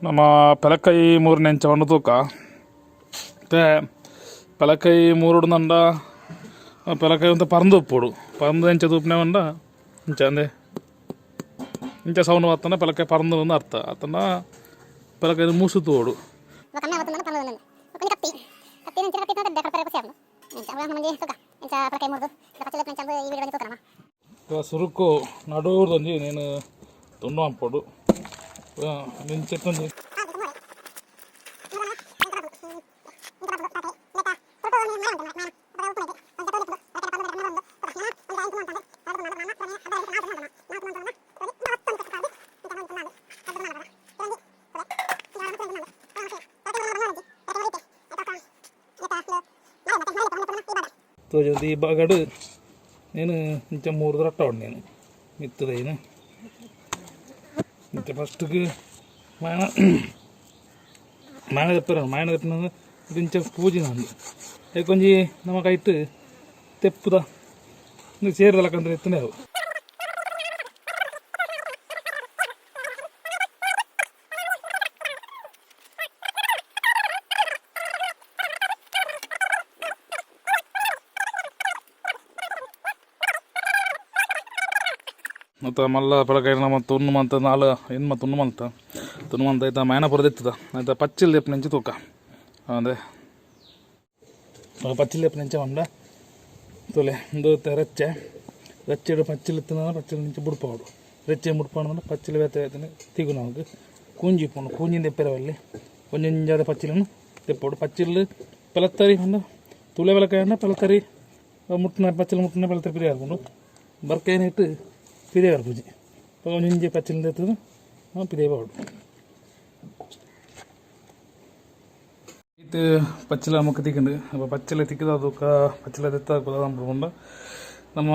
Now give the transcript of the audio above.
ನಮ್ಮ ಪೆಲಕಾಯಿ 3 ನೆಂಚ ಒಂದು ತೂಕ ಮತ್ತೆ ಪೆಲಕಾಯಿ 3 ದಂಡ ಪೆಲಕಾಯಿ ಅಂತ ಪರಂದು ಉಪ್ಪುಡು ಪರಂದು ಎಂಚ ತೂಪನೆ ಒಂದ ಇಂಚ ಅಂದೆ ಇಂಚ ಸೌಂಡ್ ಬರ್ತನ ಪೆಲಕಾಯಿ ಪರಂದು ಒಂದು ಅರ್ಥ ಅತನ ಪೆಲಕಾಯಿ ಮೂಸು ತೋಡು ಸುರುಕು ನಡೂರ್ದೊಂಜಿ ನೀನು ತುಂಡು ಹಂಪೋಡು ನಿನ್ನ ಚೆತ್ತೊಂಜಿ తోజది బాగాడు నేను ఇంత 3 రట్టాడు నేను మిత్తుదైన ఇంత ఫస్ట్కి మాయన తెప్పారు మాయన తెప్పిన ఇంచ పూజ ನಂದು అది కొంచెం ನಮಗಾಯ್ತು ತೆಪ್ಪುದ ನೀವು ಸೇರಿದಲ್ಲಕಂದ್ರೆ ಎತ್ತನೇ ಅವು ಮತ್ತು ಮಲ್ಲ ಪೆಲಕಾಯಿ ನಮ್ಮ ತುಣ್ಣು ಮಂತ ನಾಲ್ ಹೆಣ್ಮ ತುಣ್ಣು ಮಂತ ಆಯ್ತಾ ಮೈನ ಪುರದೆತ್ತದ ಆಯ್ತಾ ಪಚ್ಚಿಲ್ ದೆಪ್ಪು ನೆಂಚು ತೂಕ ಅಂದರೆ ಪಚ್ಚಿಲ್ ದೆಪ್ಪು ನೆಂಚ ಮಂಡ ತೊಲೆ ಒಂದು ರಚ್ಚೆಡು ಪಚ್ಚಿಲ್ ಎತ್ತಿನ ಪಚ್ಚಿಲ್ ನೆಂಚು ಬುಡ್ಪಾಡು ರೆಚ್ಚೆ ಮುಡ್ಪಾಡು ಪಚ್ಚಿಲ್ ಬೇತ ತಿಗು ನಮಗೆ ಕೂಂಜಿ ಪೋಣು ಕೂಂಜಿನ ತೆಪ್ಪಿರವಲ್ಲಿ ಕೊಂಜಾದ ಪಚ್ಚಿಲನ್ನು ತೆಪ್ಪೋಡು ಪಚ್ಚಿಲ್ ಪೆಲತ್ತರಿ ಒಂದು ತುಳೆ ಪೆಲಕಾಯಿ ಅನ್ನ ಪೆಲತ್ತರಿ ಮುಟ್ಟಿನ ಪಚ್ಚಿಲ್ ಮುಟ್ಟಿನ ಪೆಲತ್ತರಿ ಪಿರಿ ಹಾಕೊಂಡು ಬರ್ಕಾಯಿನ ಇಟ್ಟು ಪಿದೇವಾರ ಪೂಜೆ ಒಂಜಿ ಪಚ್ಚಿಲಿಂದ ಎತ್ತದು ಪಿದೇವ ಹೊಡು ಇದು ಪಚ್ಚಲ ಮುಖ ತಿಕ್ಕಂಡು ಅಪ್ಪ ಪಚ್ಚಲ ತಿಕ್ಕದ ಅದಕ್ಕೆ ಪಚ್ಚಲ ತೆತ್ತ ಬಂದು ನಮ್ಮ